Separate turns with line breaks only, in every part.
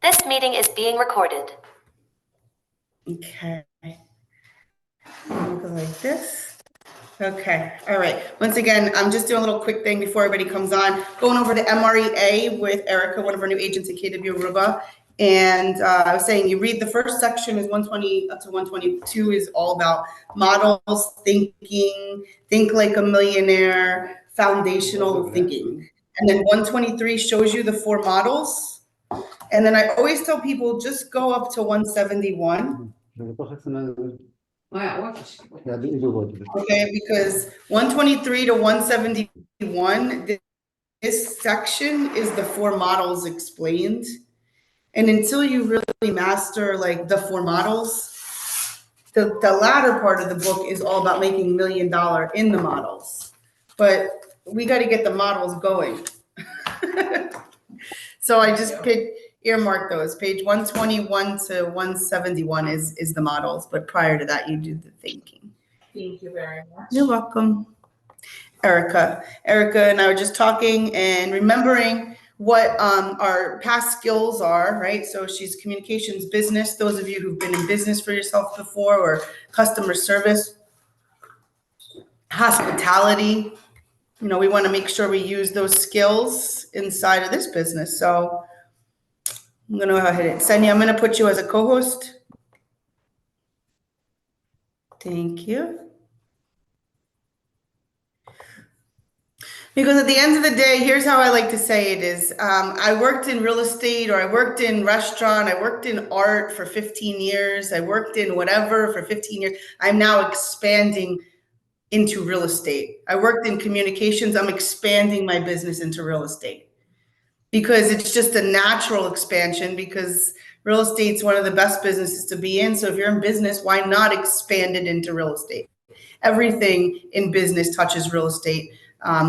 This meeting is being recorded.
Okay. We'll go like this. Okay. All right. Once again, I'm just doing a little quick thing before everybody comes on. Going over to MREA with Erica, one of our new agents at KW Aruba. And I was saying, you read the first section is 120 up to 122 is all about models, thinking, think like a millionaire, foundational thinking. And then 123 shows you the 4 models. And then I always tell people, just go up to 171. Okay, because 123 to 171, this section is the 4 models explained. And until you really master like the 4 models, the latter part of the book is all about making $1 million in the models. But we got to get the models going. So I just earmark those. Page 121 to 171 is the models, but prior to that, you do the thinking.
Thank you very much.
You're welcome. Erica and I were just talking and remembering what our past skills are, right? So she's communications business. Those of you who've been in business for yourself before, or customer service, hospitality. You know, we want to make sure we use those skills inside of this business. So I'm going to go ahead and Senya, I'm going to put you as a co-host. Thank you. Because at the end of the day, here's how I like to say it is, I worked in real estate, or I worked in restaurant, I worked in art for 15 years, I worked in whatever for 15 years. I'm now expanding into real estate. I worked in communications, I'm expanding my business into real estate. Because it's just a natural expansion, because real estate's one of the best businesses to be in. So if you're in business, why not expand it into real estate? Everything in business touches real estate.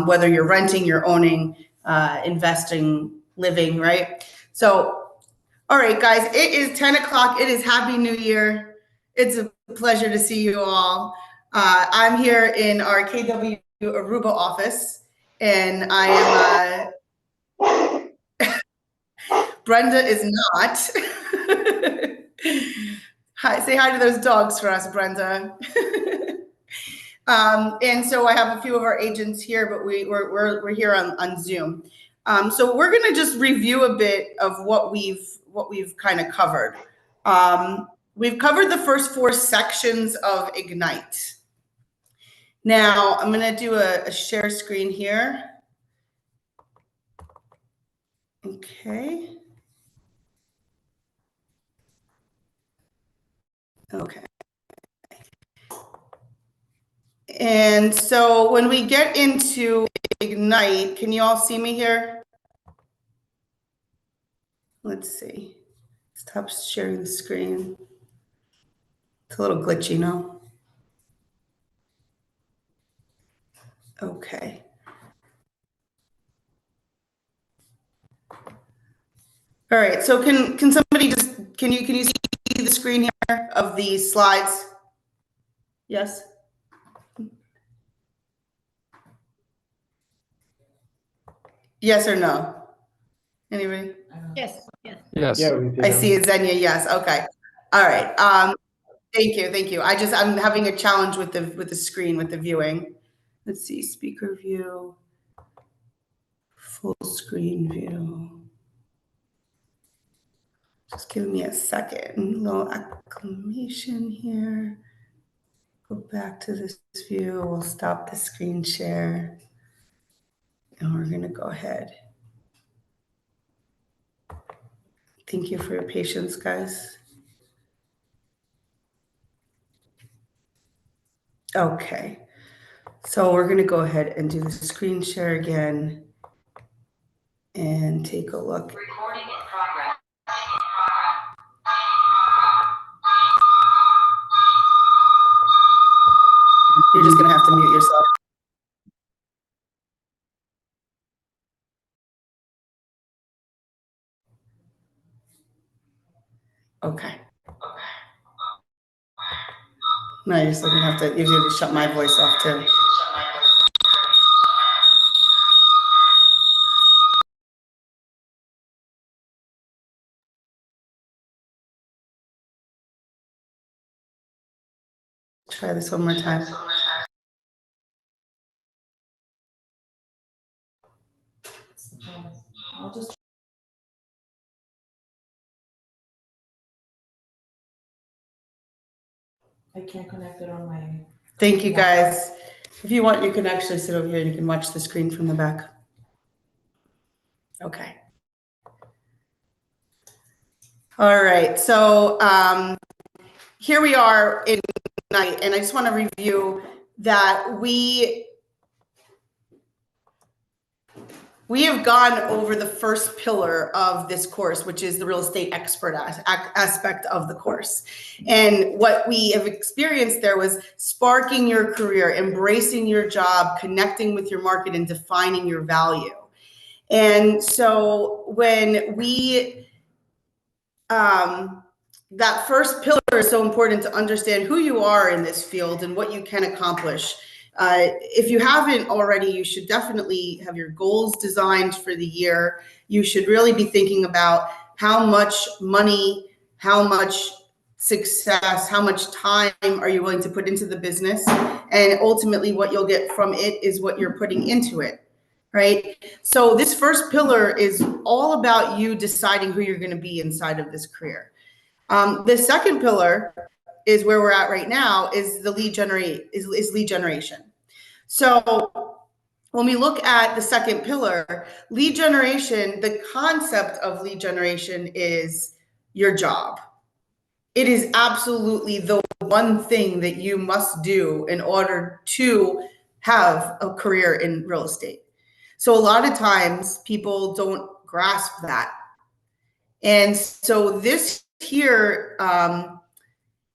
Whether you're renting, you're owning, investing, living, right? So, all right, guys, it is 10 o'clock. It is Happy New Year. It's a pleasure to see you all. I'm here in our KW Aruba office, and I am, Brenda is not. Hi, say hi to those dogs for us, Brenda. And so I have a few of our agents here, but we're here on Zoom. So we're going to just review a bit of what we've kind of covered. We've covered the first 4 sections of Ignite. Now I'm going to do a share screen here. Okay. Okay. And so when we get into Ignite, can you all see me here? Let's see. Stop sharing the screen. It's a little glitchy, no? Okay. All right. So can somebody just can you see the screen here of the slides? Yes. Yes or no? Anybody?
Yes. Yes.
Yes.
Yeah, we
I see it, Xenia. Yes. Okay. All right. Thank you. I'm having a challenge with the screen, with the viewing. Let's see, speaker view, full screen view. Just give me a second. A little acclamation here. Go back to this view. We'll stop the screen share. And we're going to go ahead. Thank you for your patience, guys. Okay. So we're going to go ahead and do the screen share again and take a look.
Recording in progress.
You're just going to have to mute yourself. Okay. No, you're still going to have to shut my voice off too. try this one more time.
I'll just. I can't connect it on my.
Thank you, guys. If you want, you can actually sit over here and you can watch the screen from the back. Okay. All right, so here we are in night, and I just want to review that we have gone over the first pillar of this course, which is the real estate expert aspect of the course. And what we have experienced there was sparking your career, embracing your job, connecting with your market, and defining your value. And so when we that first pillar is so important to understand who you are in this field and what you can accomplish. If you haven't already, you should definitely have your goals designed for the year. You should really be thinking about how much money, how much success, how much time are you willing to put into the business? And ultimately what you'll get from it is what you're putting into it. Right? So this first pillar is all about you deciding who you're going to be inside of this career. The second pillar is where we're at right now, is the lead generation. So when we look at the second pillar, lead generation, the concept of lead generation is your job. It is absolutely the one thing that you must do in order to have a career in real estate. So a lot of times people don't grasp that. And so this here,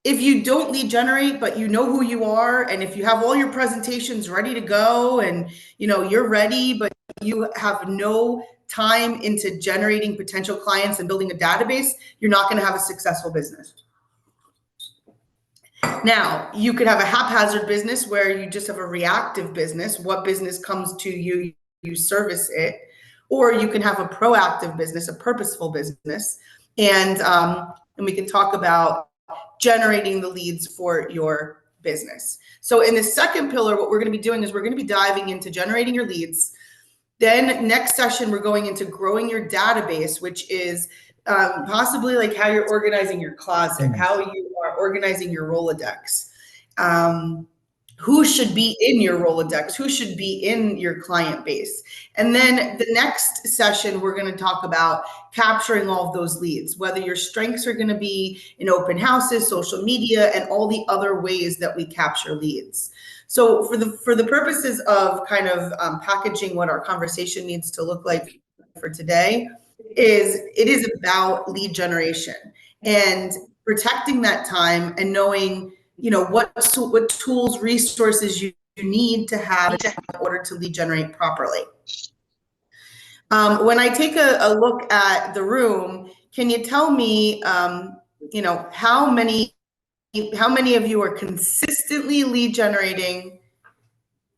if you don't lead generate, but you know who you are, and if you have all your presentations ready to go and you're ready, but you have no time into generating potential clients and building a database, you're not going to have a successful business. Now, you could have a haphazard business where you just have a reactive business. What business comes to you, you service it. Or you can have a proactive business, a purposeful business. And we can talk about generating the leads for your business. So in the second pillar, what we're going to be doing is we're going to be diving into generating your leads. Then next session, we're going into growing your database, which is possibly like how you're organizing your closet, how you are organizing your Rolodex, who should be in your Rolodex, who should be in your client base. And then the next session, we're going to talk about capturing all of those leads, whether your strengths are going to be in open houses, social media, and all the other ways that we capture leads. So for the purposes of kind of packaging what our conversation needs to look like for today, it is about lead generation and protecting that time and knowing what tools, resources you need to have in order to lead generate properly. When I take a look at the room, can you tell me, how many of you are consistently lead generating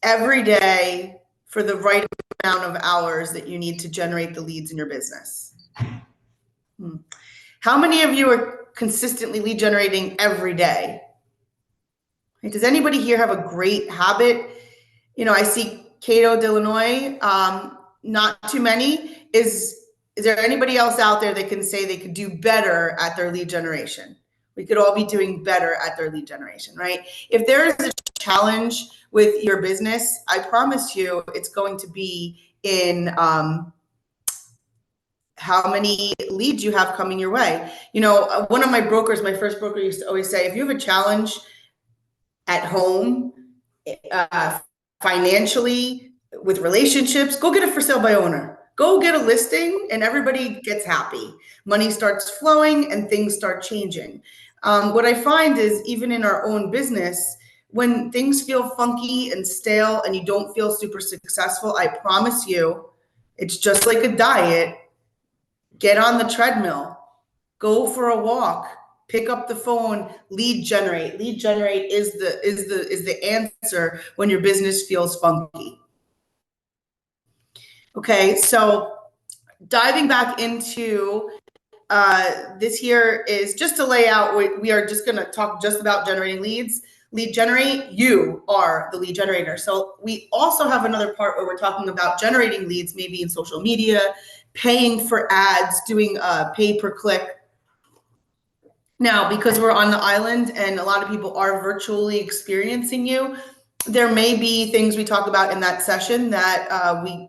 every day for the right amount of hours that you need to generate the leads in your business? How many of you are consistently lead generating every day? Does anybody here have a great habit? I see Cato d'Illinois, not too many. Is there anybody else out there that can say they could do better at their lead generation? We could all be doing better at their lead generation, right? If there is a challenge with your business, I promise you it's going to be in how many leads you have coming your way. One of my brokers, my first broker, used to always say, if you have a challenge at home, financially, with relationships, go get a for sale by owner. Go get a listing and everybody gets happy. Money starts flowing and things start changing. What I find is even in our own business, when things feel funky and stale and you don't feel super successful, I promise you, it's just like a diet. Get on the treadmill, go for a walk, pick up the phone, lead generate. Lead generate is the answer when your business feels funky. Okay, so diving back into this here is just to lay out, we are just going to talk just about generating leads. lead generate, you are the lead generator. So we also have another part where we're talking about generating leads, maybe in social media, paying for ads, doing pay per click. Now, because we're on the island and a lot of people are virtually experiencing you, there may be things we talk about in that session that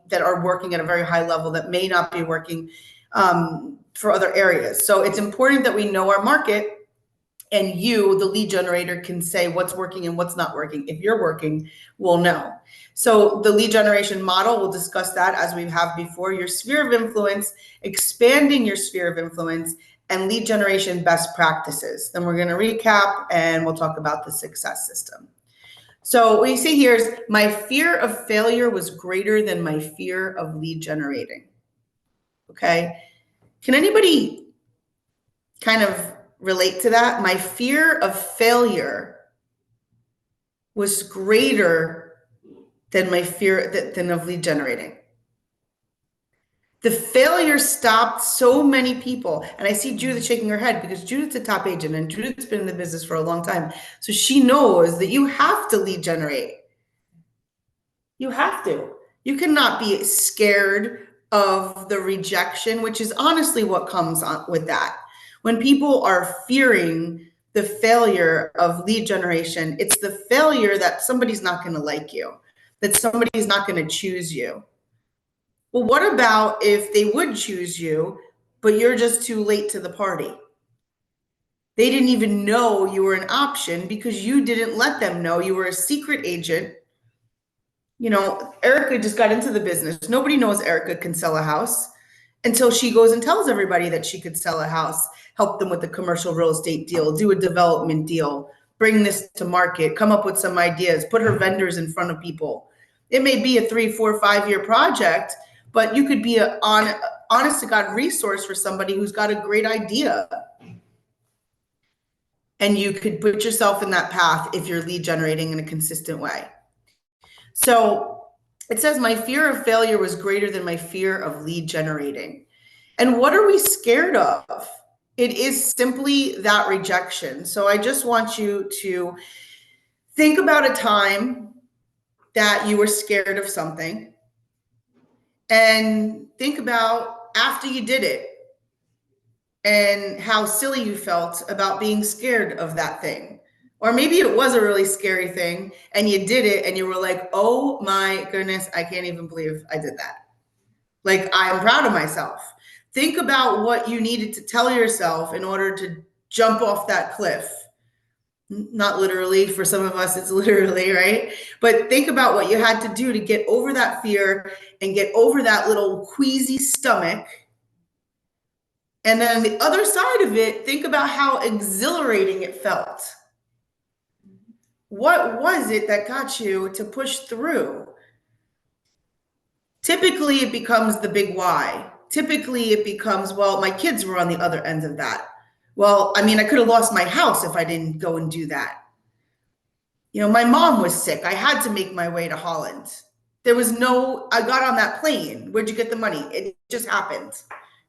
that are working at a very high level that may not be working for other areas. So it's important that we know our market, and you, the lead generator, can say what's working and what's not working. If you're working, we'll know. So the lead generation model, we'll discuss that as we have before. Your sphere of influence, expanding your sphere of influence, and lead generation best practices. Then we're going to recap and we'll talk about the success system. So what you see here is my fear of failure was greater than my fear of lead generating. Okay. Can anybody kind of relate to that? My fear of failure was greater than my fear than of lead generating. The failure stopped so many people. And I see Judith shaking her head because Judith's a top agent and Judith's been in the business for a long time. So she knows that you have to lead generate. You have to. You cannot be scared of the rejection, which is honestly what comes on with that. When people are fearing the failure of lead generation, it's the failure that somebody's not going to like you, that somebody's not going to choose you. Well, what about if they would choose you, but you're just too late to the party? They didn't even know you were an option because you didn't let them know. You were a secret agent. You know, Erica just got into the business. Nobody knows Erica can sell a house until she goes and tells everybody that she could sell a house, help them with a commercial real estate deal, do a development deal, bring this to market, come up with some ideas, put her vendors in front of people. It may be a 3, 4, 5-year project, but you could be an honest to God resource for somebody who's got a great idea. And you could put yourself in that path if you're lead generating in a consistent way. So it says, my fear of failure was greater than my fear of lead generating. And what are we scared of? It is simply that rejection. So I just want you to think about a time that you were scared of something and think about after you did it and how silly you felt about being scared of that thing. Or maybe it was a really scary thing and you did it and you were like, oh my goodness, I can't even believe I did that. Like, I'm proud of myself. Think about what you needed to tell yourself in order to jump off that cliff. Not literally, for some of us, it's literally, right? But think about what you had to do to get over that fear and get over that little queasy stomach. And then on the other side of it, think about how exhilarating it felt. What was it that got you to push through? Typically, it becomes the big why. Typically, it becomes, well, my kids were on the other end of that. Well, I mean, I could have lost my house if I didn't go and do that. You know, my mom was sick. I had to make my way to Holland. There was no, I got on that plane. Where'd you get the money? It just happened,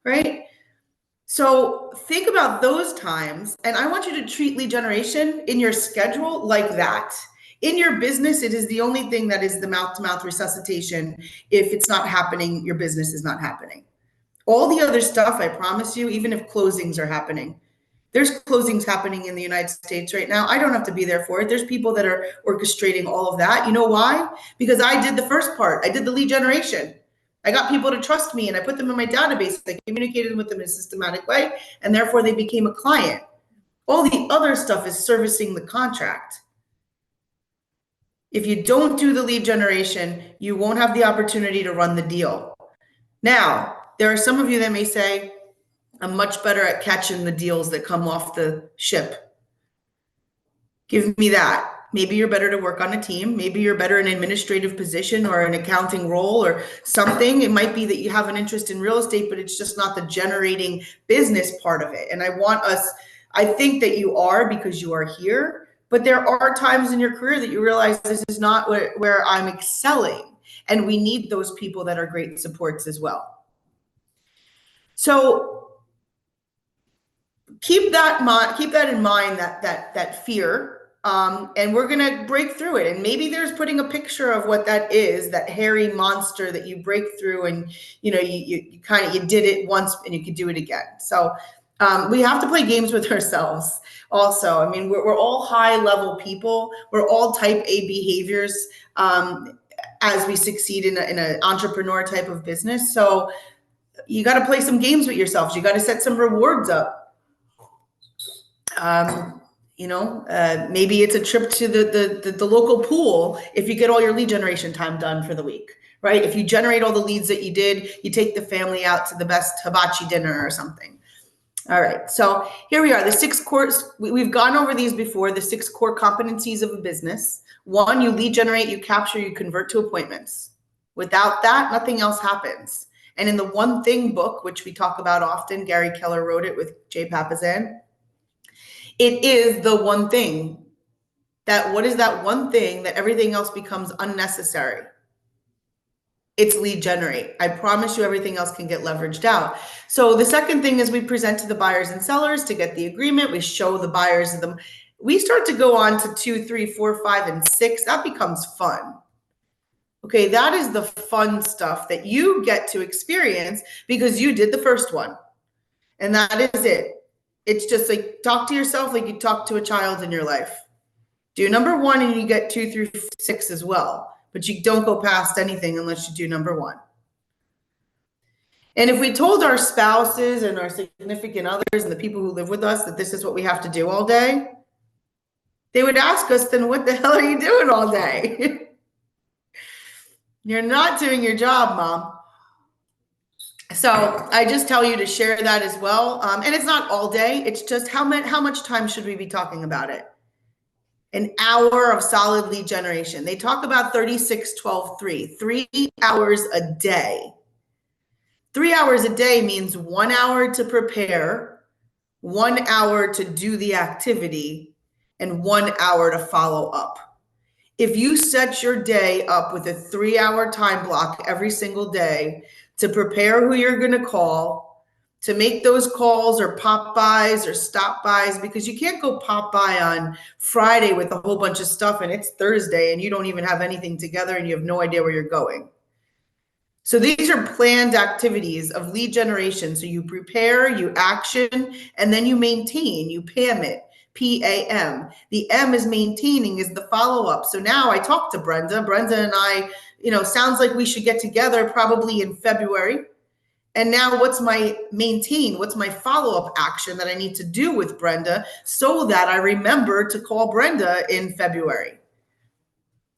right? So think about those times. And I want you to treat lead generation in your schedule like that. In your business, it is the only thing that is the mouth-to-mouth resuscitation. If it's not happening, your business is not happening. All the other stuff, I promise you, even if closings are happening, there's closings happening in the United States right now. I don't have to be there for it. There's people that are orchestrating all of that. You know why? Because I did the first part. I did the lead generation. I got people to trust me and I put them in my database. I communicated with them in a systematic way, and therefore they became a client. All the other stuff is servicing the contract. If you don't do the lead generation, you won't have the opportunity to run the deal. Now, there are some of you that may say, I'm much better at catching the deals that come off the ship. Give me that. Maybe you're better to work on a team. Maybe you're better in an administrative position or an accounting role or something. It might be that you have an interest in real estate, but it's just not the generating business part of it. And I think that you are, because you are here, but there are times in your career that you realize this is not where I'm excelling. And we need those people that are great supports as well. So keep that in mind, that fear And we're going to break through it. And maybe there's putting a picture of what that is, that hairy monster that you break through, and you did it once and you could do it again. So we have to play games with ourselves also. I mean, we're all high level people. We're all type A behaviors as we succeed in an entrepreneur type of business. So you got to play some games with yourselves. You got to set some rewards up. Maybe it's a trip to the local pool if you get all your lead generation time done for the week, right? If you generate all the leads that you did, you take the family out to the best hibachi dinner or something. All right, so here we are, the 6 core, we've gone over these before, the 6 core competencies of a business. 1, you lead generate, you capture, you convert to appointments. Without that, nothing else happens. And in the One Thing book, which we talk about often, Gary Keller wrote it with Jay Papasan, it is the one thing what is that one thing that everything else becomes unnecessary? It's lead generate. I promise you everything else can get leveraged out. So the second thing is we present to the buyers and sellers to get the agreement. We show the buyers them. We start to go on to 2, 3, 4, 5, and 6. That becomes fun. Okay, that is the fun stuff that you get to experience because you did the first one. And that is it. It's just like talk to yourself like you talk to a child in your life. Do number 1 and you get 2 through 6 as well. But you don't go past anything unless you do number 1. And if we told our spouses and our significant others and the people who live with us that this is what we have to do all day, they would ask us, then what the hell are you doing all day? You're not doing your job, Mom. So I just tell you to share that as well. And it's not all day. It's just how much time should we be talking about it? An hour of solid lead generation. They talk about 36, 12, 3. 3 hours a day. 3 hours a day means 1 hour to prepare, 1 hour to do the activity, and 1 hour to follow up. If you set your day up with a 3-hour time block every single day to prepare who you're going to call, to make those calls or pop bys or stop bys, because you can't go pop by on Friday with a whole bunch of stuff and it's Thursday and you don't even have anything together and you have no idea where you're going. So these are planned activities of lead generation. So you prepare, you action, and then you maintain, you PAM it. PAM. The M is maintaining, is the follow-up. So now I talked to Brenda. Brenda and I, sounds like we should get together probably in February. And now what's my maintain? What's my follow-up action that I need to do with Brenda so that I remember to call Brenda in February?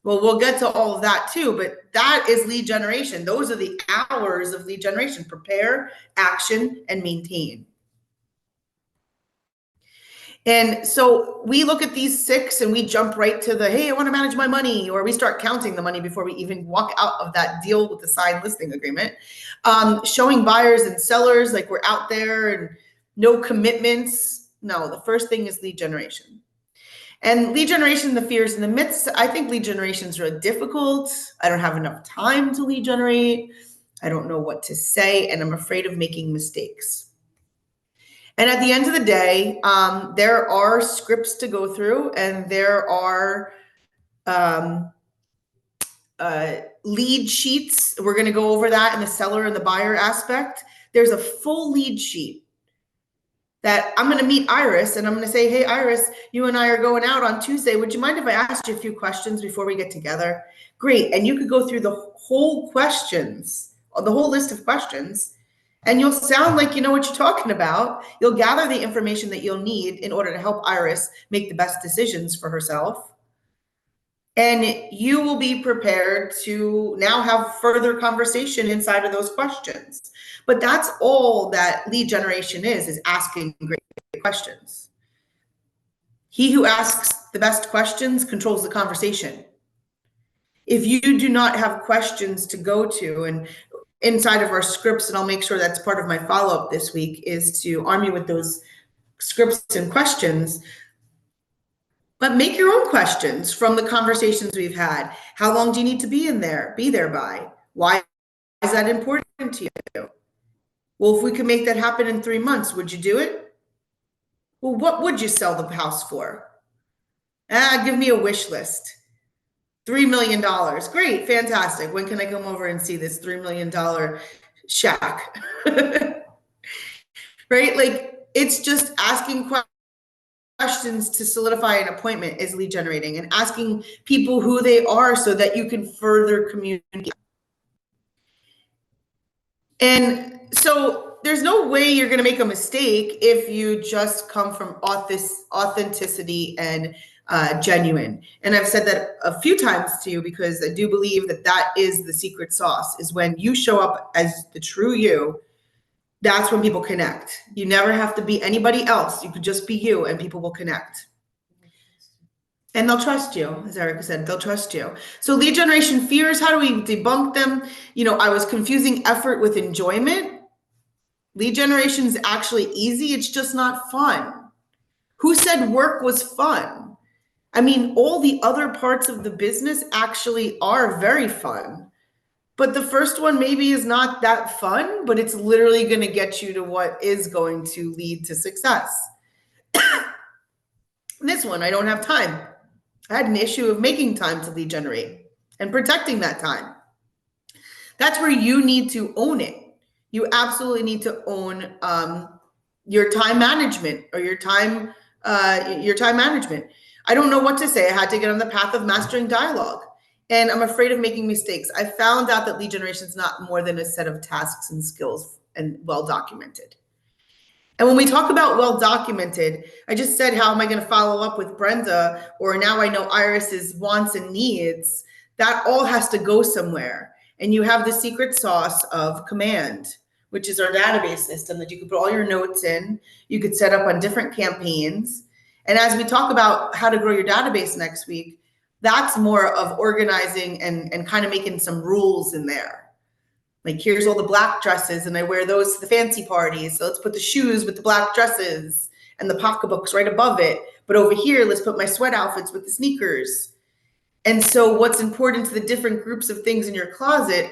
Well, we'll get to all of that too, but that is lead generation. Those are the hours of lead generation: prepare, action, and maintain. And so we look at these 6 and we jump right to the, hey, I want to manage my money, or we start counting the money before we even walk out of that deal with the signed listing agreement. Showing buyers and sellers like we're out there and no commitments. No, the first thing is lead generation. And lead generation, the fears in the midst. I think lead generation is really difficult. I don't have enough time to lead generate. I don't know what to say, and I'm afraid of making mistakes. And at the end of the day, there are scripts to go through, and there are lead sheets. We're going to go over that in the seller and the buyer aspect. There's a full lead sheet that I'm going to meet Iris, and I'm going to say, hey, Iris, you and I are going out on Tuesday. Would you mind if I asked you a few questions before we get together? Great. And you could go through the whole questions, the whole list of questions, and you'll sound like you know what you're talking about. You'll gather the information that you'll need in order to help Iris make the best decisions for herself. And you will be prepared to now have further conversation inside of those questions. But that's all that lead generation is asking great questions. He who asks the best questions controls the conversation. If you do not have questions to go to, and inside of our scripts, and I'll make sure that's part of my follow-up this week, is to arm you with those scripts and questions. But make your own questions from the conversations we've had. How long do you need to be there by? Why is that important to you? Well, if we could make that happen in 3 months, would you do it? Well, what would you sell the house for? Give me a wish list. $3 million. Great, fantastic. When can I come over and see this $3 million shack? Right? Like, it's just asking questions to solidify an appointment is lead generating, and asking people who they are so that you can further communicate. And so there's no way you're going to make a mistake if you just come from authenticity and genuine. And I've said that a few times to you, because I do believe that that is the secret sauce, is when you show up as the true you. That's when people connect. You never have to be anybody else. You could just be you and people will connect. And they'll trust you, as Erica said, they'll trust you. So lead generation fears, how do we debunk them? I was confusing effort with enjoyment. Lead generation is actually easy. It's just not fun. Who said work was fun? I mean, all the other parts of the business actually are very fun. But the first one maybe is not that fun, but it's literally going to get you to what is going to lead to success. This one, I don't have time. I had an issue of making time to lead generate and protecting that time. That's where you need to own it. You absolutely need to own your time management or your time management. I don't know what to say. I had to get on the path of mastering dialogue. And I'm afraid of making mistakes. I found out that lead generation is not more than a set of tasks and skills and well documented. And when we talk about well documented, I just said, how am I going to follow up with Brenda? Or now I know Iris's wants and needs. That all has to go somewhere. And you have the secret sauce of Command, which is our database system that you could put all your notes in. You could set up on different campaigns. And as we talk about how to grow your database next week, that's more of organizing and kind of making some rules in there. Like, here's all the black dresses and I wear those to the fancy parties. So let's put the shoes with the black dresses and the pocketbooks right above it. But over here, let's put my sweat outfits with the sneakers. And so what's important to the different groups of things in your closet,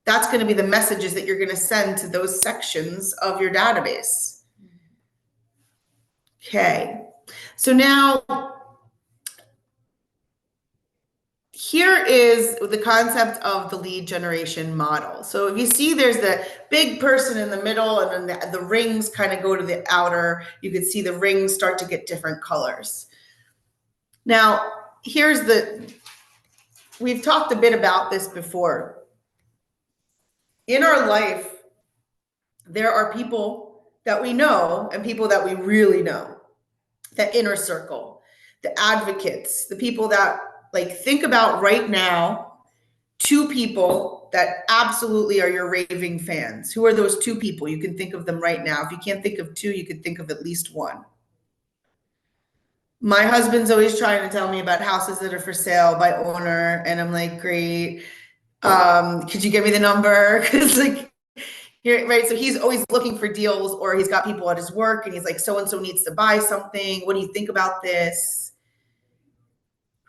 that's going to be the messages that you're going to send to those sections of your database. Okay. So now, here is the concept of the lead generation model. So if you see there's the big person in the middle and then the rings kind of go to the outer, you can see the rings start to get different colors. Now, we've talked a bit about this before. In our life, there are people that we know and people that we really know, that inner circle, the advocates, the people that, like, think about right now, 2 people that absolutely are your raving fans. Who are those 2 people? You can think of them right now. If you can't think of 2, you could think of at least 1. My husband's always trying to tell me about houses that are for sale by owner. And I'm like, great. Could you give me the number? Because, like, here, right. So he's always looking for deals, or he's got people at his work and he's like, so-and-so needs to buy something. What do you think about this?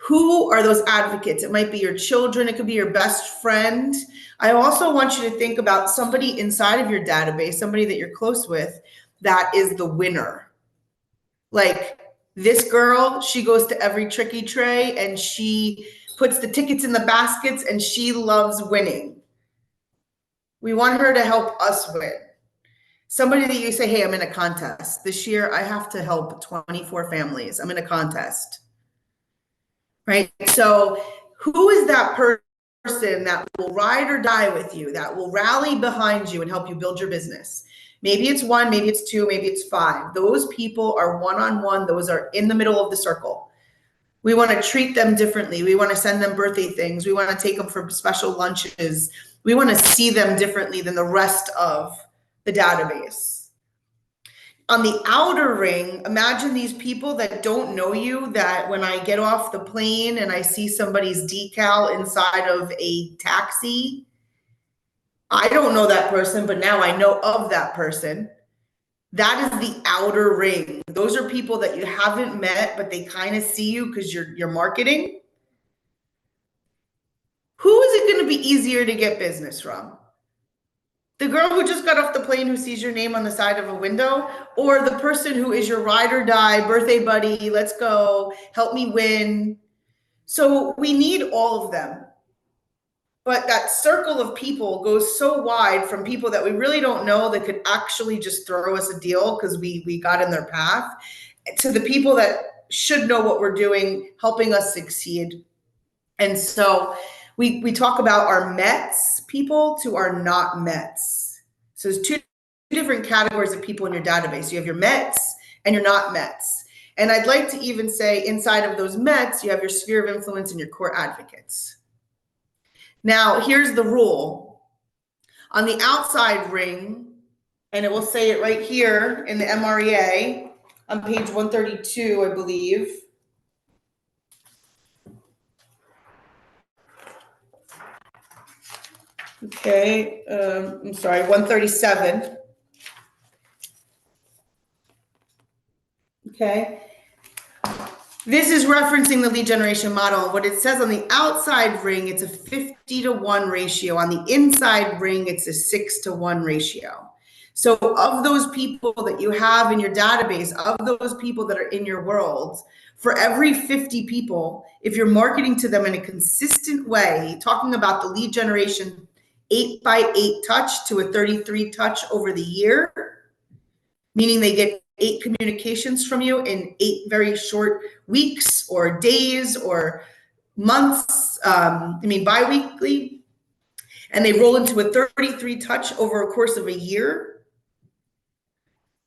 Who are those advocates? It might be your children. It could be your best friend. I also want you to think about somebody inside of your database, somebody that you're close with, that is the winner. Like, this girl, she goes to every tricky tray and she puts the tickets in the baskets and she loves winning. We want her to help us win. Somebody that you say, hey, I'm in a contest. This year I have to help 24 families. I'm in a contest. Right? So who is that person that will ride or die with you, that will rally behind you and help you build your business? Maybe it's 1, maybe it's 2, maybe it's 5. Those people are one-on-one. Those are in the middle of the circle. We want to treat them differently. We want to send them birthday things. We want to take them for special lunches. We want to see them differently than the rest of the database. On the outer ring, imagine these people that don't know you, that when I get off the plane and I see somebody's decal inside of a taxi, I don't know that person, but now I know of that person. That is the outer ring. Those are people that you haven't met, but they kind of see you because you're marketing. Who is it going to be easier to get business from? The girl who just got off the plane who sees your name on the side of a window, or the person who is your ride or die, birthday buddy, let's go, help me win. So we need all of them. But that circle of people goes so wide from people that we really don't know that could actually just throw us a deal because we got in their path, to the people that should know what we're doing, helping us succeed. And so we talk about our METs people to our not METs. So there's two different categories of people in your database. You have your METs and your not METs. And I'd like to even say inside of those METs, you have your sphere of influence and your core advocates. Now, here's the rule. On the outside ring, and it will say it right here in the MREA on page 132, I believe. Okay, I'm sorry, 137. Okay. This is referencing the lead generation model. What it says on the outside ring, it's a 50-to-1 ratio. On the inside ring, it's a 6-to-1 ratio. So of those people that you have in your database, of those people that are in your world, for every 50 people, if you're marketing to them in a consistent way, talking about the lead generation 8x8 touch to a 33 touch over the year, meaning they get 8 communications from you in 8 very short weeks or days or months, bi-weekly, and they roll into a 33 touch over a course of a year.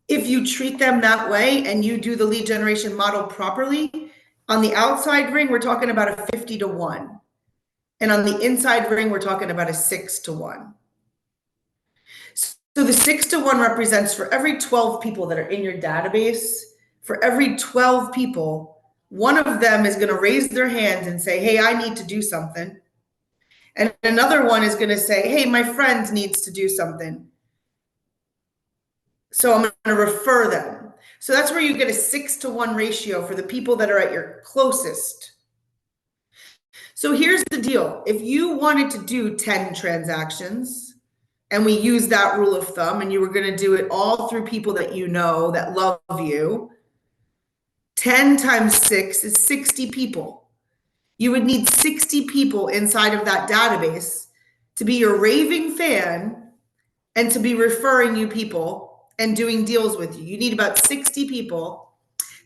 If you treat them that way and you do the lead generation model properly, on the outside ring, we're talking about a 50-to-1. And on the inside ring, we're talking about a 6-to-1. So the 6-to-1 represents for every 12 people that are in your database, for every 12 people, one of them is going to raise their hand and say, hey, I need to do something. And another one is going to say, hey, my friend needs to do something. So I'm going to refer them. So that's where you get a 6-to-1 ratio for the people that are at your closest. So here's the deal. If you wanted to do 10 transactions, and we use that rule of thumb, and you were going to do it all through people that you know that love you, 10 times 6 is 60 people. You would need 60 people inside of that database to be your raving fan and to be referring you people and doing deals with you. You need about 60 people.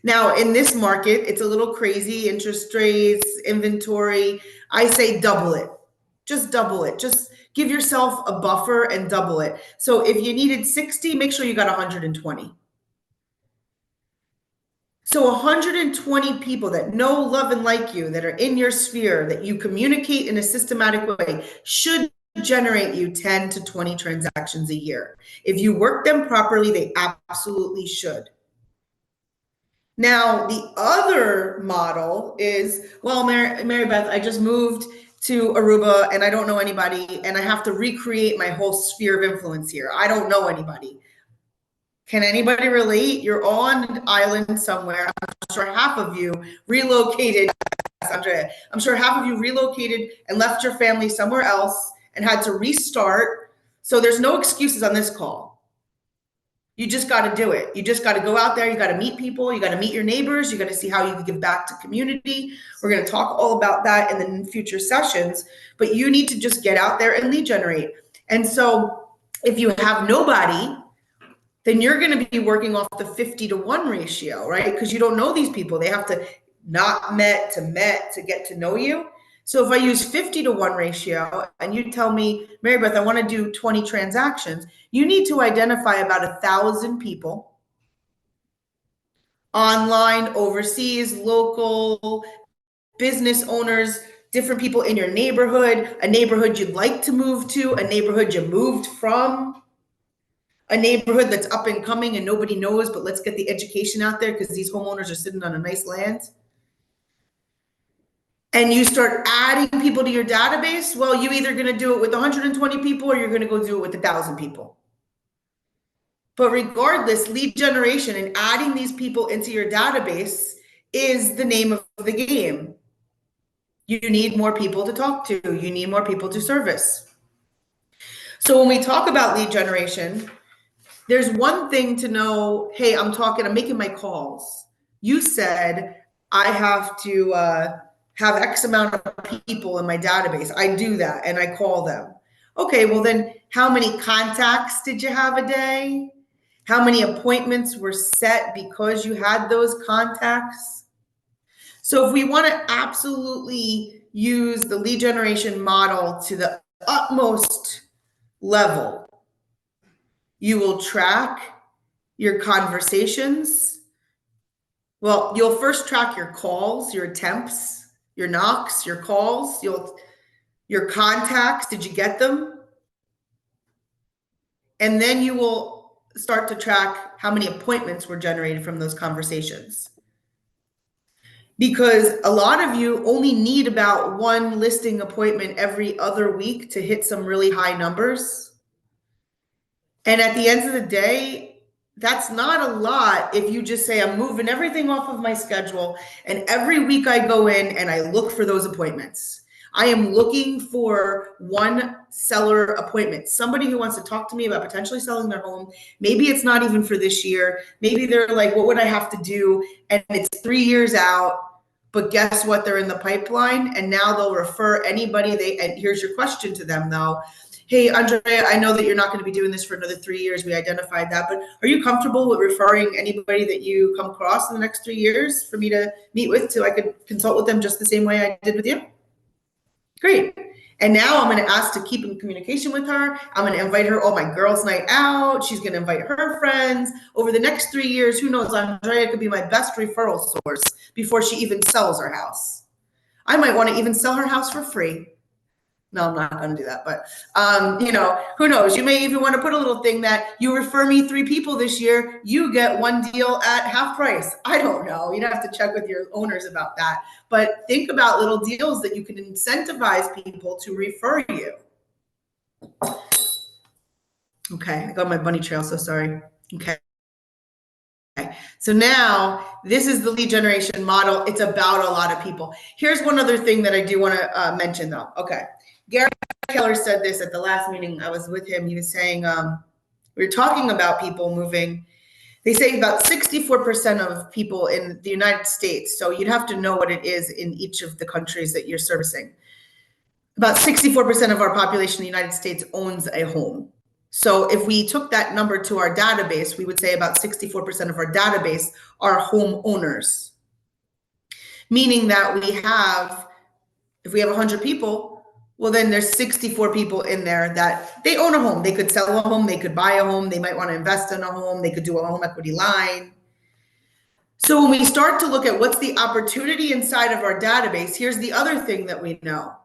Now, in this market, it's a little crazy, interest rates, inventory. I say double it. Just double it. Just give yourself a buffer and double it. So if you needed 60, make sure you got 120. So 120 people that know, love, and like you, that are in your sphere, that you communicate in a systematic way, should generate you 10 to 20 transactions a year. If you work them properly, they absolutely should. Now, the other model is, well, Mary Beth, I just moved to Aruba and I don't know anybody and I have to recreate my whole sphere of influence here. I don't know anybody. Can anybody relate? You're on an island somewhere. I'm sure half of you relocated. Andrea, I'm sure half of you relocated and left your family somewhere else and had to restart. So there's no excuses on this call. You just got to do it. You just got to go out there. You got to meet people. You got to meet your neighbors. You got to see how you can give back to community. We're going to talk all about that in the future sessions, but you need to just get out there and lead generate. And so if you have nobody, then you're going to be working off the 50-to-1 ratio, right? Because you don't know these people. They have to not met to get to know you. So if I use 50-to-1 ratio and you tell me, Mary Beth, I want to do 20 transactions, you need to identify about 1,000 people, online, overseas, local, business owners, different people in your neighborhood, a neighborhood you'd like to move to, a neighborhood you moved from, a neighborhood that's up and coming and nobody knows, but let's get the education out there because these homeowners are sitting on a nice land. And you start adding people to your database, well, you're either going to do it with 120 people or you're going to go do it with 1,000 people. But regardless, lead generation and adding these people into your database is the name of the game. You need more people to talk to. You need more people to service. So when we talk about lead generation, there's one thing to know, hey, I'm making my calls. You said I have to have X amount of people in my database. I do that and I call them. Okay, well then how many contacts did you have a day? How many appointments were set because you had those contacts? So if we want to absolutely use the lead generation model to the utmost level, you will track your conversations. Well, you'll first track your calls, your attempts, your knocks, your calls, your contacts. Did you get them? And then you will start to track how many appointments were generated from those conversations. Because a lot of you only need about one listing appointment every other week to hit some really high numbers. And at the end of the day, that's not a lot if you just say, I'm moving everything off of my schedule, and every week I go in and I look for those appointments. I am looking for one seller appointment, somebody who wants to talk to me about potentially selling their home. Maybe it's not even for this year. Maybe they're like, what would I have to do? And it's 3 years out, but guess what? They're in the pipeline, and now they'll refer anybody and here's your question to them though. Hey, Andrea, I know that you're not going to be doing this for another 3 years. We identified that, but are you comfortable with referring anybody that you come across in the next 3 years for me to meet with so I could consult with them just the same way I did with you? Great. And now I'm going to ask to keep in communication with her. I'm going to invite her, my girls' night out. She's going to invite her friends. Over the next 3 years, who knows, Andrea could be my best referral source before she even sells her house. I might want to even sell her house for free. No, I'm not going to do that, but who knows? You may even want to put a little thing that you refer me 3 people this year, you get 1 deal at half price. I don't know. You'd have to check with your owners about that. But think about little deals that you can incentivize people to refer you. Okay, I got my bunny trail, so sorry. Okay. So now this is the lead generation model. It's about a lot of people. Here's one other thing that I do want to mention though. Okay. Gary Keller said this at the last meeting I was with him. He was saying, we were talking about people moving. They say about 64% of people in the United States, so you'd have to know what it is in each of the countries that you're servicing. About 64% of our population in the United States owns a home. So if we took that number to our database, we would say about 64% of our database are homeowners. Meaning that if we have 100 people, well, then there's 64 people in there that they own a home. They could sell a home, they could buy a home, they might want to invest in a home, they could do a home equity line. So when we start to look at what's the opportunity inside of our database, here's the other thing that we know.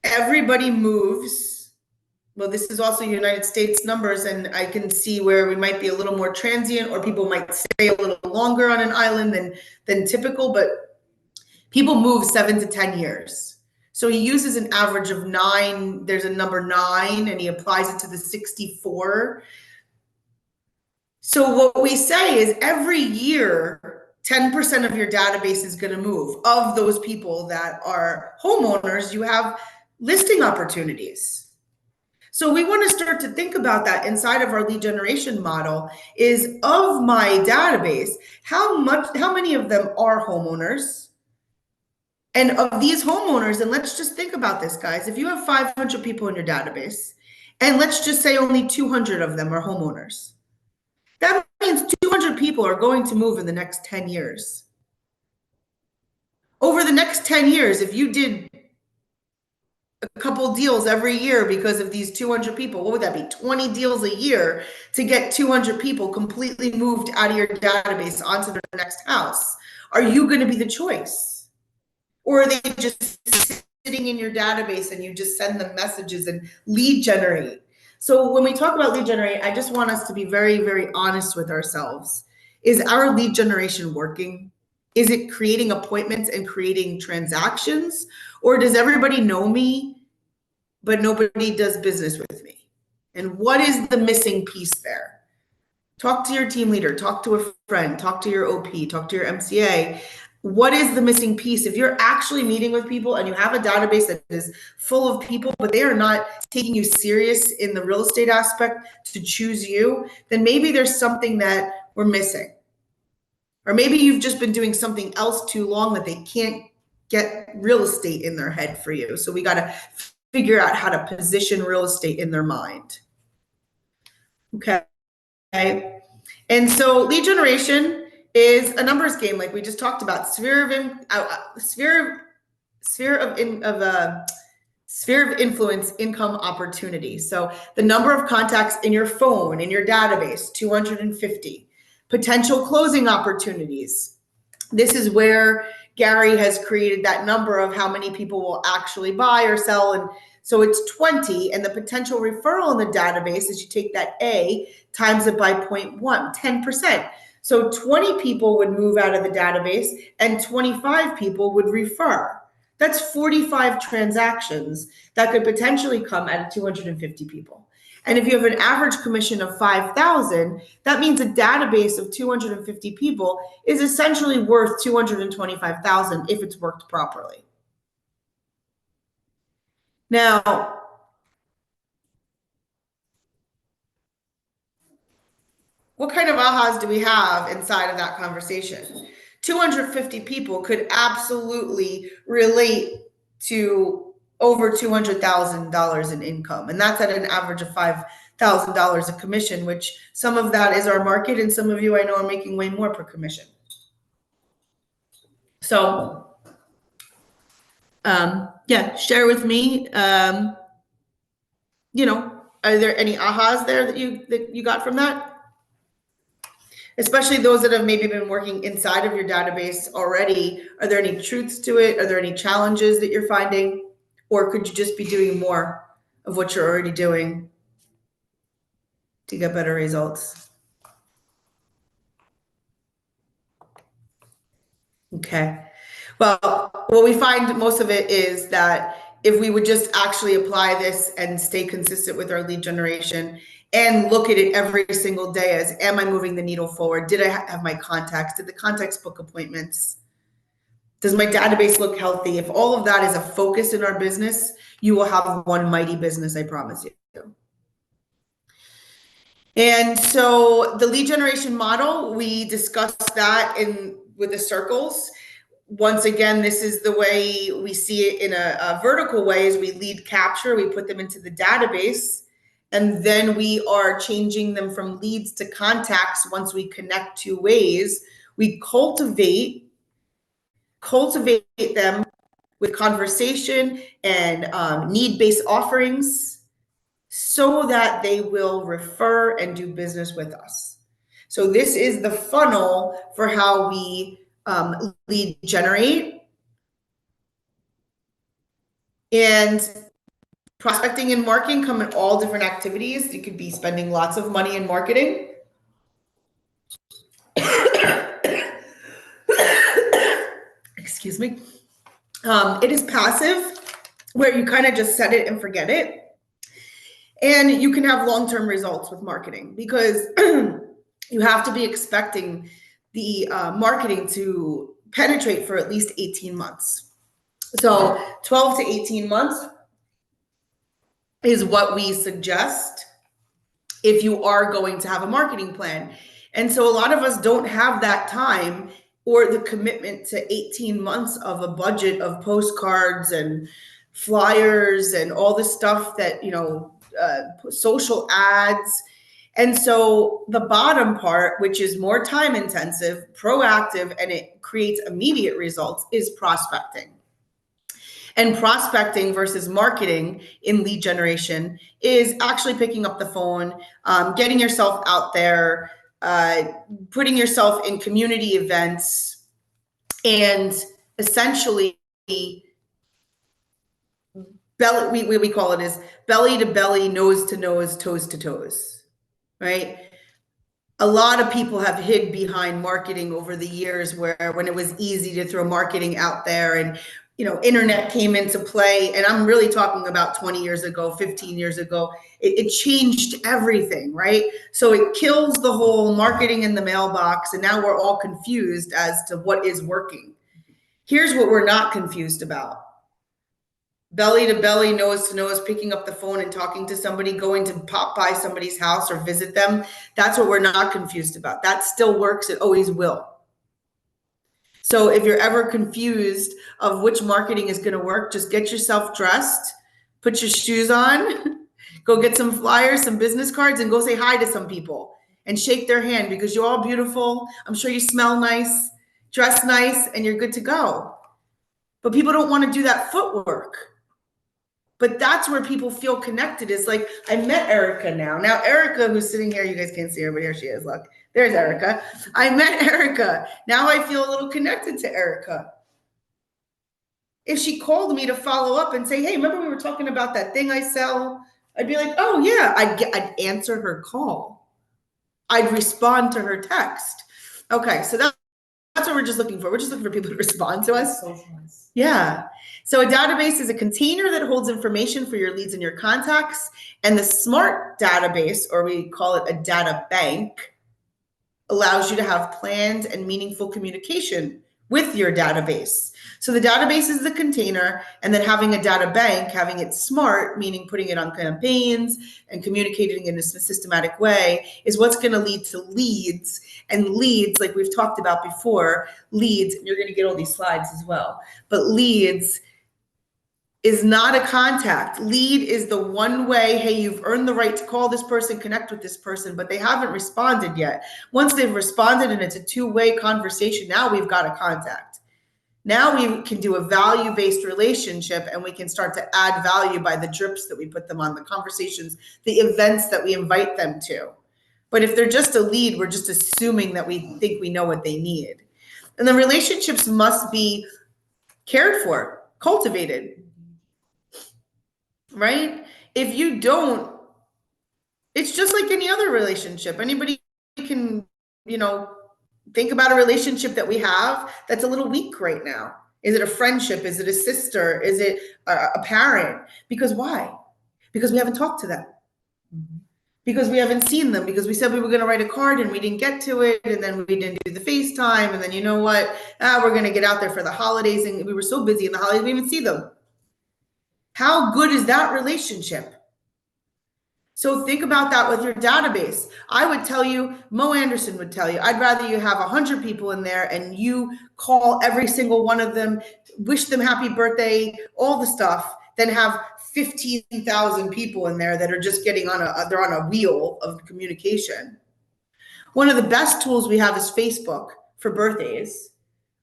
Everybody moves. Well, this is also United States numbers, and I can see where we might be a little more transient, or people might stay a little longer on an island than typical, but people move 7 to 10 years. So he uses an average of 9. There's a number 9, and he applies it to the 64. So what we say is every year, 10% of your database is going to move. Of those people that are homeowners, you have listing opportunities. So we want to start to think about that inside of our lead generation model is of my database, how many of them are homeowners? And of these homeowners, and let's just think about this, guys. If you have 500 people in your database, and let's just say only 200 of them are homeowners, that means 200 people are going to move in the next 10 years. Over the next 10 years, if you did a couple deals every year because of these 200 people, what would that be? 20 deals a year to get 200 people completely moved out of your database onto their next house. Are you going to be the choice? Or are they just sitting in your database and you just send them messages and lead generate? So when we talk about lead generate, I just want us to be very, very honest with ourselves. Is our lead generation working? Is it creating appointments and creating transactions? Or does everybody know me, but nobody does business with me? And what is the missing piece there? Talk to your team leader, talk to a friend, talk to your OP, talk to your MCA. what is the missing piece? If you're actually meeting with people and you have a database that is full of people, but they are not taking you serious in the real estate aspect to choose you, then maybe there's something that we're missing. Or maybe you've just been doing something else too long that they can't get real estate in their head for you. So we got to figure out how to position real estate in their mind. Okay. And so lead generation is a numbers game, like we just talked about. Sphere of influence, income opportunity. So the number of contacts in your phone, in your database, 250. Potential closing opportunities. This is where Gary has created that number of how many people will actually buy or sell. And so it's 20, and the potential referral in the database is you take that A times it by 0.1, 10%. So 20 people would move out of the database and 25 people would refer. That's 45 transactions that could potentially come out of 250 people. And if you have an average commission of 5,000, that means a database of 250 people is essentially worth 225,000 if it's worked properly. Now, what kind of ahas do we have inside of that conversation? 250 people could absolutely relate to over $200,000 in income. And that's at an average of $5,000 a commission, which some of that is our market. And some of you I know are making way more per commission. So yeah, share with me, are there any ahas there that you got from that? Especially those that have maybe been working inside of your database already. Are there any truths to it? Are there any challenges that you're finding? Or could you just be doing more of what you're already doing to get better results? Okay. Well, what we find most of it is that if we would just actually apply this and stay consistent with our lead generation and look at it every single day as, am I moving the needle forward? Did I have my contacts? Did the contacts book appointments? Does my database look healthy? If all of that is a focus in our business, you will have one mighty business, I promise you. And so the lead generation model, we discussed that with the circles. Once again, this is the way we see it in a vertical way, is we lead capture, we put them into the database, and then we are changing them from leads to contacts. Once we connect 2 ways, we cultivate them with conversation and need-based offerings so that they will refer and do business with us. So this is the funnel for how we lead generate. And prospecting and marketing come in all different activities. You could be spending lots of money in marketing. Excuse me. It is passive, where you kind of just set it and forget it. And you can have long-term results with marketing because you have to be expecting the marketing to penetrate for at least 18 months. So 12 to 18 months is what we suggest if you are going to have a marketing plan. And so a lot of us don't have that time or the commitment to 18 months of a budget of postcards and flyers and all the stuff that, social ads. And so the bottom part, which is more time intensive, proactive, and it creates immediate results, is prospecting. And prospecting versus marketing in lead generation is actually picking up the phone, getting yourself out there, putting yourself in community events, and essentially we call it is belly to belly, nose to nose, toes to toes, right? A lot of people have hid behind marketing over the years, where when it was easy to throw marketing out there and internet came into play, and I'm really talking about 20 years ago, 15 years ago, it changed everything, right? So it kills the whole marketing in the mailbox, and now we're all confused as to what is working. Here's what we're not confused about. Belly to belly, nose to nose, picking up the phone and talking to somebody, going to pop by somebody's house or visit them. That's what we're not confused about. That still works. It always will. So if you're ever confused of which marketing is going to work, just get yourself dressed, put your shoes on, go get some flyers, some business cards, and go say hi to some people and shake their hand because you're all beautiful. I'm sure you smell nice, dress nice, and you're good to go. But people don't want to do that footwork. But that's where people feel connected, is like, I met Erica now. Now, Erica, who's sitting here, you guys can't see her, but here she is. Look, there's Erica. I met Erica. Now I feel a little connected to Erica. If she called me to follow up and say, hey, remember we were talking about that thing I sell? I'd be like, oh, yeah. I'd answer her call. I'd respond to her text. Okay, so that's what we're just looking for. We're just looking for people to respond to us.
Socialize.
Yeah. So a database is a container that holds information for your leads and your contacts. And the smart database, or we call it a data bank, allows you to have planned and meaningful communication with your database. So the database is the container, and then having a data bank, having it smart, meaning putting it on campaigns and communicating in a systematic way, is what's going to lead to leads. And leads, like we've talked about before, leads, you're going to get all these slides as well, but leads is not a contact. Lead is the one way, hey, you've earned the right to call this person, connect with this person, but they haven't responded yet. Once they've responded and it's a two-way conversation, now we've got a contact. Now we can do a value-based relationship, and we can start to add value by the drips that we put them on, the conversations, the events that we invite them to. But if they're just a lead, we're just assuming that we think we know what they need. And the relationships must be cared for, cultivated, right? If you don't, it's just like any other relationship. Anybody can, think about a relationship that we have that's a little weak right now. Is it a friendship? Is it a sister? Is it a parent? Because why? Because we haven't talked to them.
Mhm.
Because we haven't seen them, because we said we were going to write a card and we didn't get to it, and then we didn't do the FaceTime, and then you know what? We're going to get out there for the holidays, and we were so busy in the holidays we didn't even see them. How good is that relationship? So think about that with your database. I would tell you, Mo Anderson would tell you, I'd rather you have 100 people in there and you call every single one of them, wish them happy birthday, all the stuff, than have 15,000 people in there that are just getting they're on a wheel of communication. One of the best tools we have is Facebook for birthdays.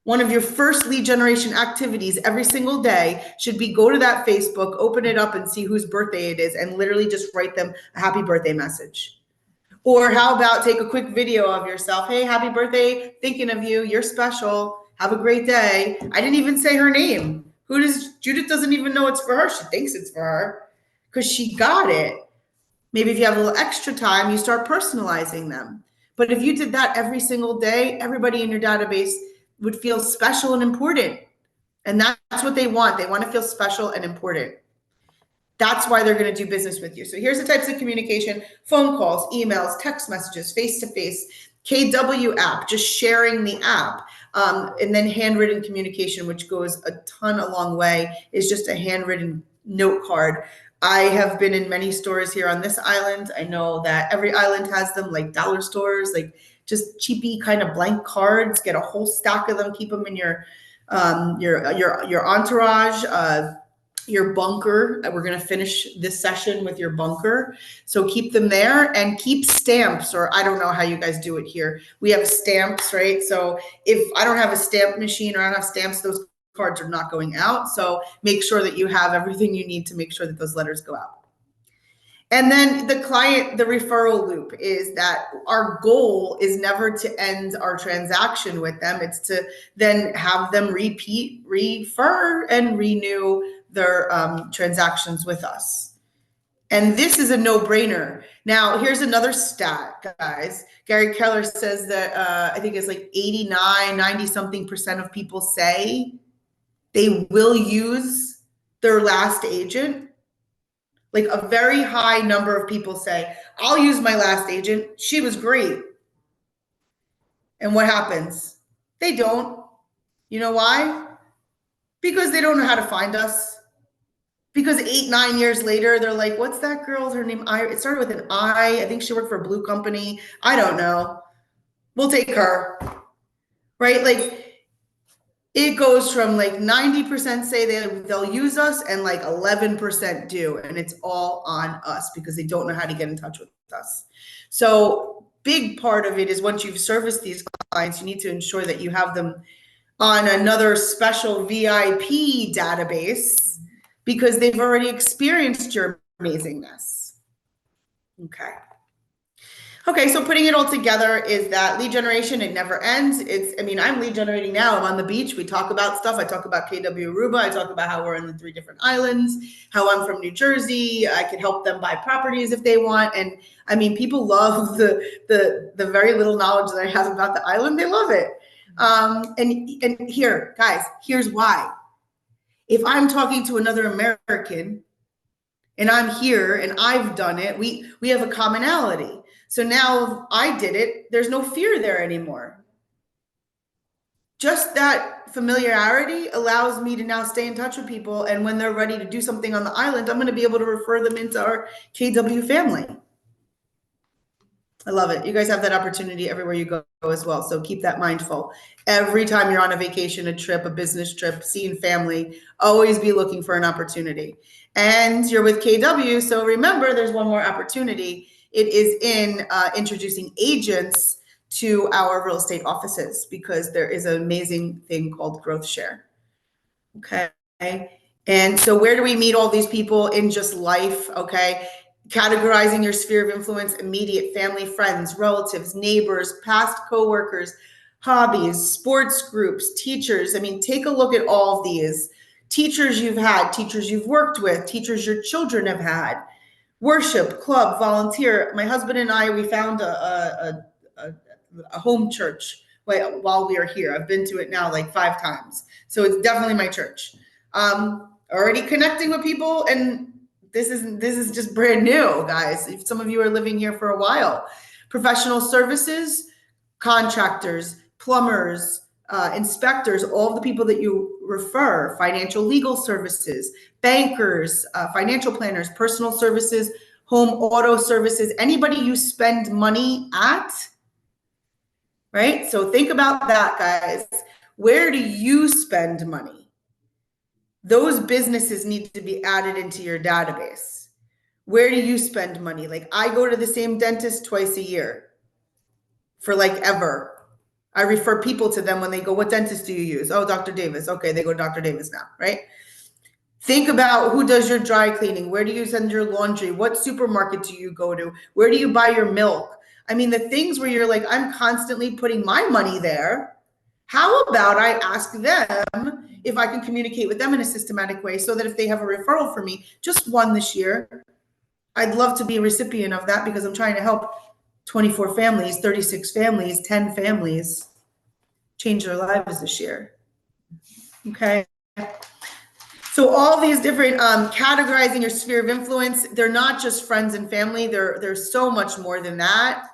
One of your first lead generation activities every single day should be go to that Facebook, open it up and see whose birthday it is, and literally just write them a happy birthday message. Or how about take a quick video of yourself. Hey, happy birthday, thinking of you, you're special, have a great day. I didn't even say her name. Judith doesn't even know it's for her. She thinks it's for her because she got it. Maybe if you have a little extra time, you start personalizing them. But if you did that every single day, everybody in your database would feel special and important. And that's what they want. They want to feel special and important. That's why they're going to do business with you. So here's the types of communication: phone calls, emails, text messages, face-to-face, KW app, just sharing the app. And then handwritten communication, which goes a long way, is just a handwritten note card. I have been in many stores here on this island. I know that every island has them, like dollar stores, like just cheapy kind of blank cards. Get a whole stack of them. Keep them in your entourage. Your bunker. We're going to finish this session with your bunker. So keep them there, and keep stamps, or I don't know how you guys do it here. We have stamps, right? So if I don't have a stamp machine or I don't have stamps, those cards are not going out. So make sure that you have everything you need to make sure that those letters go out. And then the referral loop is that our goal is never to end our transaction with them. It's to then have them refer, and renew their transactions with us. And this is a no-brainer. Now, here's another stat, guys. Gary Keller says that I think it's like 90-something% of people say they will use their last agent. Like a very high number of people say, I'll use my last agent. She was great. And what happens? They don't. You know why? Because they don't know how to find us. Because 8, 9 years later, they're like, what's that girl's, her name? It started with an I. I think she worked for a blue company. I don't know. We'll take her. Right? Like, it goes from like 90% say they'll use us and like 11% do. And it's all on us because they don't know how to get in touch with us. So big part of it is once you've serviced these clients, you need to ensure that you have them on another special VIP database because they've already experienced your amazingness. Okay. Okay, so putting it all together is that lead generation, it never ends. I'm lead generating now. I'm on the beach. We talk about stuff. I talk about KW Aruba. I talk about how we're in the 3 different islands, how I'm from New Jersey. I can help them buy properties if they want. And I mean, people love the very little knowledge that I have about the island. They love it. And here, guys, here's why. If I'm talking to another American and I'm here and I've done it, we have a commonality. So now if I did it, there's no fear there anymore. Just that familiarity allows me to now stay in touch with people. And when they're ready to do something on the island, I'm going to be able to refer them into our KW family. I love it. You guys have that opportunity everywhere you go as well. So keep that mindful. Every time you're on a vacation, a trip, a business trip, seeing family, always be looking for an opportunity. And you're with KW. So remember, there's one more opportunity. It is in introducing agents to our real estate offices because there is an amazing thing called Growth Share. Okay. And so where do we meet all these people in just life? Okay. Categorizing your sphere of influence, immediate family, friends, relatives, neighbors, past coworkers, hobbies, sports groups, teachers. I mean, take a look at all of these. Teachers you've had, teachers you've worked with, teachers your children have had. Worship, club, volunteer. My husband and I, we found a home church while we were here. I've been to it now like 5 times. So it's definitely my church. Already connecting with people, and this is just brand new, guys. If some of you are living here for a while. Professional services, contractors, plumbers, inspectors, all the people that you refer, financial legal services, bankers, financial planners, personal services, home auto services, anybody you spend money at, right? So think about that, guys. Where do you spend money? Those businesses need to be added into your database. Where do you spend money? Like I go to the same dentist twice a year for like ever. I refer people to them when they go, what dentist do you use? Oh, Dr. Davis. Okay, they go to Dr. Davis now, right? Think about who does your dry cleaning. Where do you send your laundry? What supermarket do you go to? Where do you buy your milk? I mean, the things where you're like, I'm constantly putting my money there. How about I ask them if I can communicate with them in a systematic way so that if they have a referral for me, just one this year, I'd love to be a recipient of that because I'm trying to help 24 families, 36 families, 10 families change their lives this year. Okay. So all these different categorizing your sphere of influence, they're not just friends and family. They're so much more than that.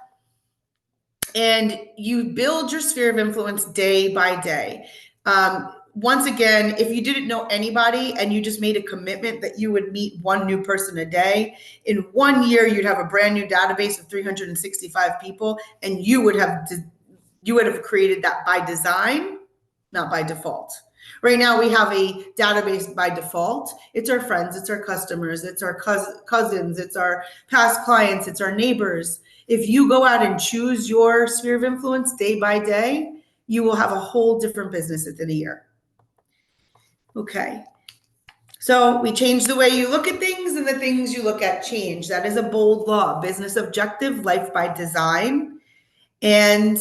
And you build your sphere of influence day by day. Once again, if you didn't know anybody and you just made a commitment that you would meet one new person a day, in 1 year, you'd have a brand new database of 365 people, and you would have created that by design, not by default. Right now, we have a database by default. It's our friends, it's our customers, it's our cousins, it's our past clients, it's our neighbors. If you go out and choose your sphere of influence day by day, you will have a whole different business within a year. Okay. So we change the way you look at things, and the things you look at change. That is a bold law. Business objective, life by design. And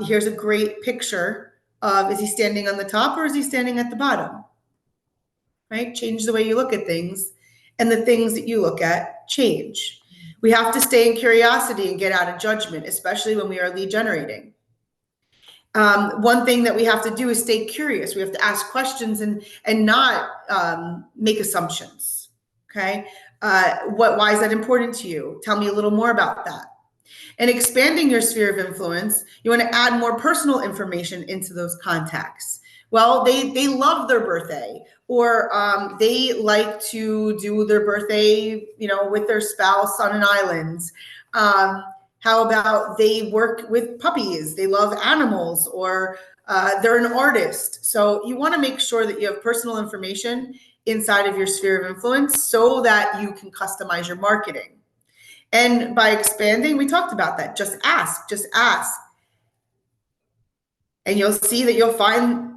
here's a great picture of, is he standing on the top or is he standing at the bottom? Right? Change the way you look at things, and the things that you look at change. We have to stay in curiosity and get out of judgment, especially when we are lead generating. One thing that we have to do is stay curious. We have to ask questions and not make assumptions. Okay. Why is that important to you? Tell me a little more about that. And expanding your sphere of influence, you want to add more personal information into those contacts. Well, they love their birthday, or they like to do their birthday, with their spouse on an island. How about they work with puppies? They love animals, or they're an artist. So you want to make sure that you have personal information inside of your sphere of influence so that you can customize your marketing. And by expanding, we talked about that. Just ask, just ask. And you'll see that you'll find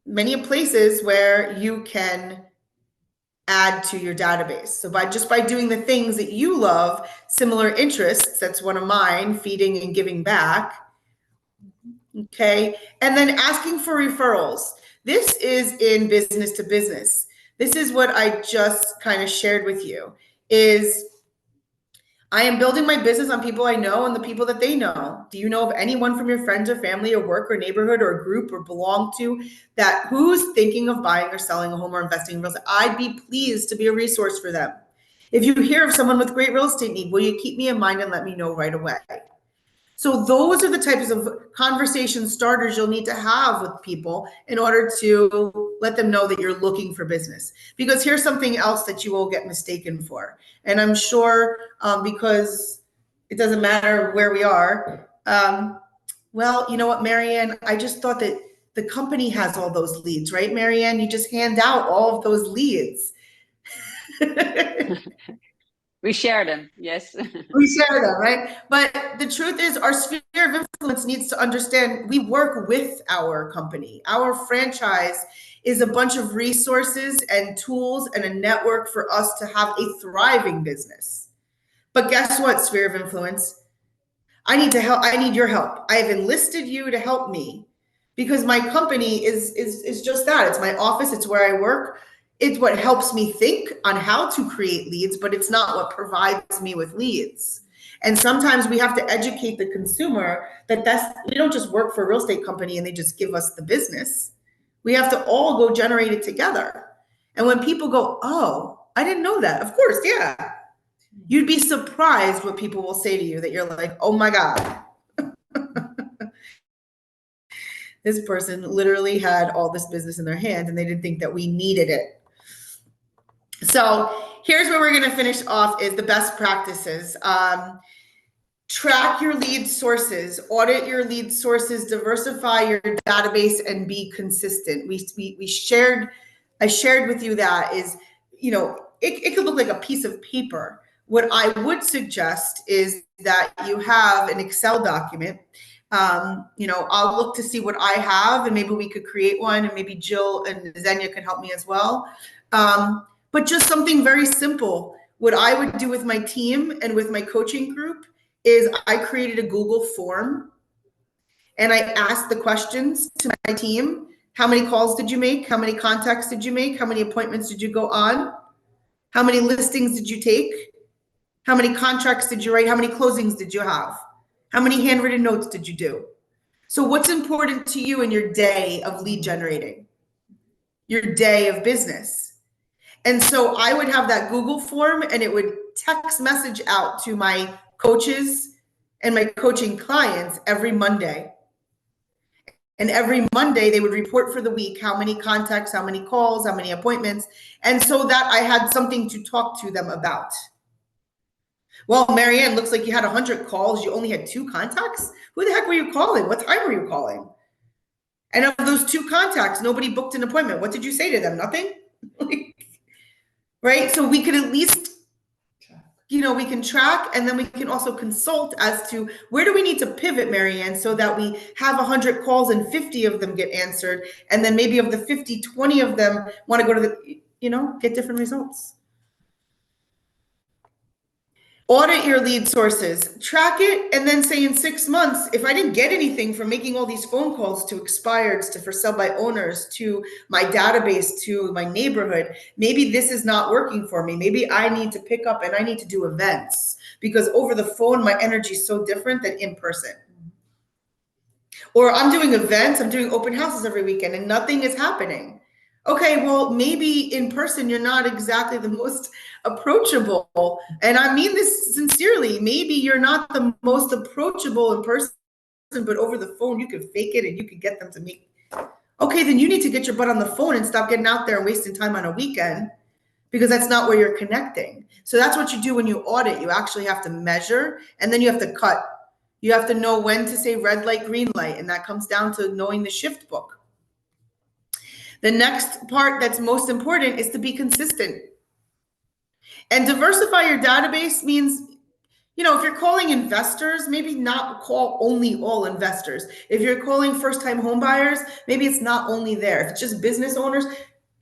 many places where you can add to your database. So by doing the things that you love, similar interests, that's one of mine, feeding and giving back. Okay. And then asking for referrals. This is in business to business. This is what I just kind of shared with you is I am building my business on people I know and the people that they know. Do you know of anyone from your friends or family or work or neighborhood or group or belong to that who's thinking of buying or selling a home or investing in real estate? I'd be pleased to be a resource for them. If you hear of someone with great real estate need, will you keep me in mind and let me know right away? So those are the types of conversation starters you'll need to have with people in order to let them know that you're looking for business. Because here's something else that you will get mistaken for. And I'm sure because it doesn't matter where we are. Well, you know what, Marianne, I just thought that the company has all those leads, right, Marianne? You just hand out all of those leads.
We share them, yes.
We share them, right? But the truth is our sphere of influence needs to understand we work with our company. Our franchise is a bunch of resources and tools and a network for us to have a thriving business. But guess what, sphere of influence? I need to help. I need your help. I have enlisted you to help me because my company is just that. It's my office. It's where I work. It's what helps me think on how to create leads, but it's not what provides me with leads. And sometimes we have to educate the consumer that we don't just work for a real estate company and they just give us the business. We have to all go generate it together. And when people go, oh, I didn't know that. Of course, yeah. You'd be surprised what people will say to you that you're like, oh my God. This person literally had all this business in their hands and they didn't think that we needed it. So here's where we're going to finish off is the best practices. Track your lead sources, audit your lead sources, diversify your database, and be consistent. I shared with you that is, it could look like a piece of paper. What I would suggest is that you have an Excel document. I'll look to see what I have and maybe we could create one and maybe Jill and Xenia can help me as well. But just something very simple. What I would do with my team and with my coaching group is I created a Google form and I asked the questions to my team. How many calls did you make? How many contacts did you make? How many appointments did you go on? How many listings did you take? How many contracts did you write? How many closings did you have? How many handwritten notes did you do? So what's important to you in your day of lead generating? Your day of business? And so I would have that Google form and it would text message out to my coaches and my coaching clients every Monday. And every Monday they would report for the week, how many contacts, how many calls, how many appointments. And so that I had something to talk to them about. Well, Marianne, looks like you had 100 calls. You only had 2 contacts. Who the heck were you calling? What time were you calling? And of those 2 contacts, nobody booked an appointment. What did you say to them? Nothing? Right? So we could at least, we can track and then we can also consult as to where do we need to pivot, Marianne, so that we have 100 calls and 50 of them get answered. And then maybe of the 50, 20 of them want to go to the, get different results. Audit your lead sources, track it, and then say in 6 months, if I didn't get anything from making all these phone calls to expireds, to for sale by owners, to my database, to my neighborhood, maybe this is not working for me. Maybe I need to pick up and I need to do events because over the phone, my energy is so different than in person. Or I'm doing events, I'm doing open houses every weekend and nothing is happening. Okay, well, maybe in person, you're not exactly the most approachable. And I mean this sincerely. Maybe you're not the most approachable in person, but over the phone, you can fake it and you can get them to make Okay, then you need to get your butt on the phone and stop getting out there and wasting time on a weekend, because that's not where you're connecting. So that's what you do when you audit. You actually have to measure, and then you have to cut. You have to know when to say red light, green light, and that comes down to knowing the shift book. The next part that's most important is to be consistent. And diversify your database means, you know, if you're calling investors, maybe not call only all investors. If you're calling first-time home buyers, maybe it's not only there. If it's just business owners,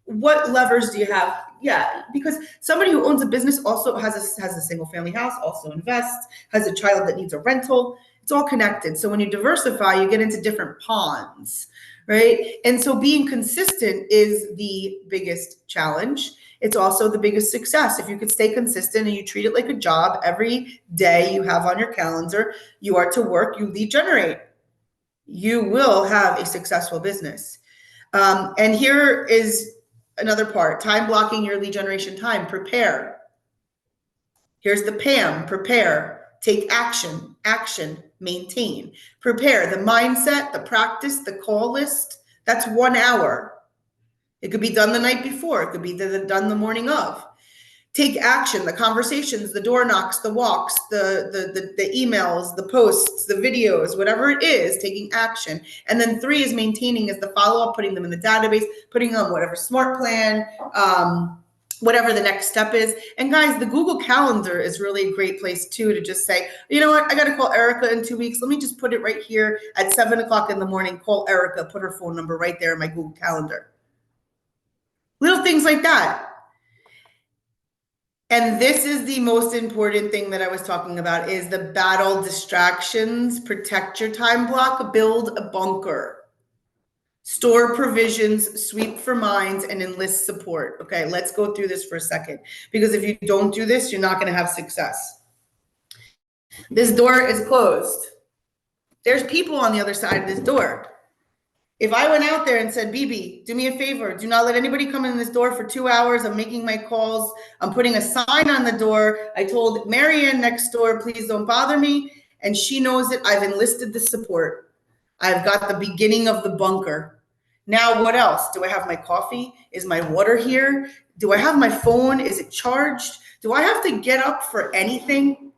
what levers do you have? Yeah, because somebody who owns a business also has a single family house, also invests, has a child that needs a rental. It's all connected. So when you diversify, you get into different ponds, right? And so being consistent is the biggest challenge. It's also the biggest success. If you could stay consistent and you treat it like a job, every day you have on your calendar, you are to work, you lead generate, you will have a successful business. And here is another part, time blocking your lead generation time. Prepare. Here's the PAM, prepare, take action, maintain. Prepare, the mindset, the practice, the call list, that's 1 hour. It could be done the night before. It could be done the morning of. Take action, the conversations, the door knocks, the walks, the emails, the posts, the videos, whatever it is, taking action. And then 3 is maintaining, is the follow-up, putting them in the database, putting on whatever smart plan, whatever the next step is. And guys, the Google Calendar is really a great place too, to just say, you know what, I got to call Erica in 2 weeks. Let me just put it right here at 7 o'clock in the morning, call Erica, put her phone number right there in my Google Calendar. Little things like that. And this is the most important thing that I was talking about, is the battle distractions, protect your time block, build a bunker, store provisions, sweep for minds, and enlist support. Okay, let's go through this for a second, because if you don't do this, you're not going to have success. This door is closed. There's people on the other side of this door. If I went out there and said, Bibi, do me a favor, do not let anybody come in this door for 2 hours. I'm making my calls. I'm putting a sign on the door. I told Marianne next door, please don't bother me. And she knows it. I've enlisted the support. I've got the beginning of the bunker. Now, what else? Do I have my coffee? Is my water here? Do I have my phone? Is it charged? Do I have to get up for anything?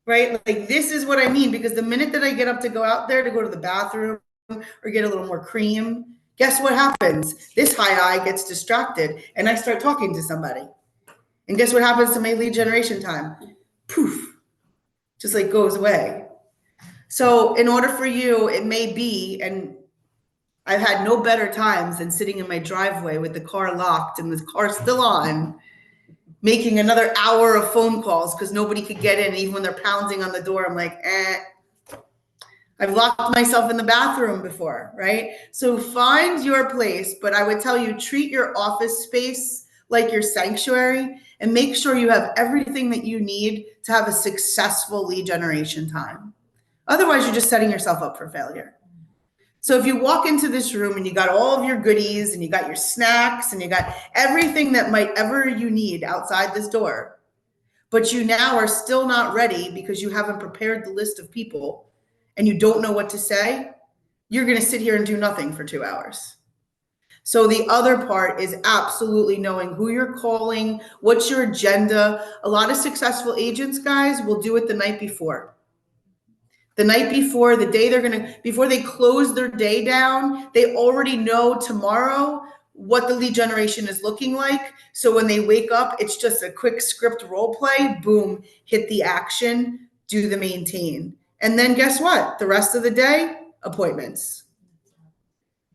Right? Like, this is what I mean, because the minute that I get up to go out there to go to the bathroom, or get a little more cream, guess what happens? This high eye gets distracted and I start talking to somebody. And guess what happens to my lead generation time? Poof, just like goes away. So in order for you, it may be, and I've had no better times than sitting in my driveway with the car locked and the car still on, making another hour of phone calls because nobody could get in. Even when they're pounding on the door, I'm like, I've locked myself in the bathroom before, right? So find your place, but I would tell you, treat your office space like your sanctuary and make sure you have everything that you need to have a successful lead generation time. Otherwise, you're just setting yourself up for failure. So if you walk into this room and you got all of your goodies and you got your snacks and you got everything that might ever you need outside this door, but you now are still not ready because you haven't prepared the list of people and you don't know what to say, you're going to sit here and do nothing for 2 hours. So the other part is absolutely knowing who you're calling, what's your agenda. A lot of successful agents, guys, will do it the night before. The night before, the day before they close their day down, they already know tomorrow what the lead generation is looking like. So when they wake up, it's just a quick script role play, boom, hit the action, do the maintain. And then guess what? The rest of the day, appointments.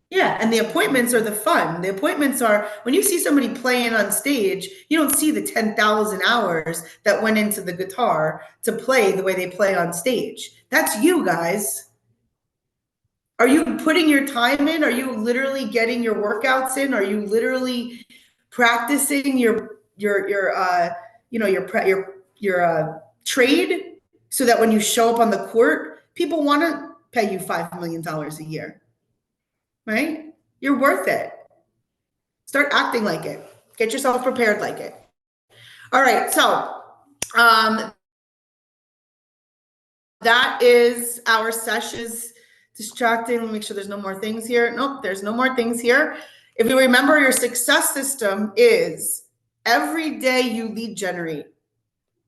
Yeah, and the appointments are the fun. The appointments are when you see somebody playing on stage, you don't see the 10,000 hours that went into the guitar to play the way they play on stage. That's you, guys. Are you putting your time in? Are you literally getting your workouts in? Are you literally practicing your trade? So that when you show up on the court, people want to pay you $5 million a year, right? You're worth it. Start acting like it. Get yourself prepared like it. All right, so that is our sessions Distracting. Let me make sure there's no more things here. Nope, there's no more things here. If you remember, your success system is every day you lead generate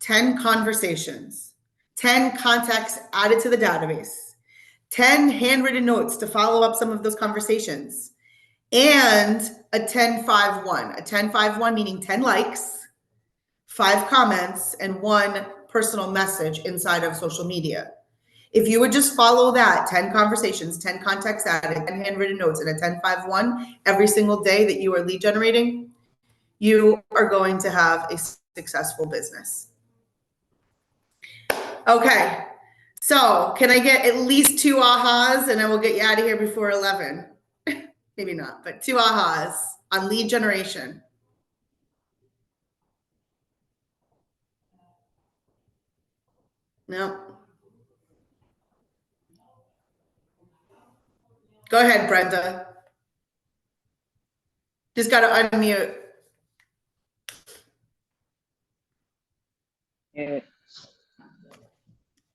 10 conversations, 10 contacts added to the database, 10 handwritten notes to follow up some of those conversations, and a 10-5-1. A 10-5-1 meaning 10 likes, 5 comments, and 1 personal message inside of social media. If you would just follow that 10 conversations, 10 contacts added, 10 handwritten notes, and a 10-5-1 every single day that you are lead generating, you are going to have a successful business. Okay, so can I get at least 2 ahas and then we'll get you out of here before 11? Maybe not, but 2 ahas on lead generation. No. Go ahead, Brenda. Just got to unmute.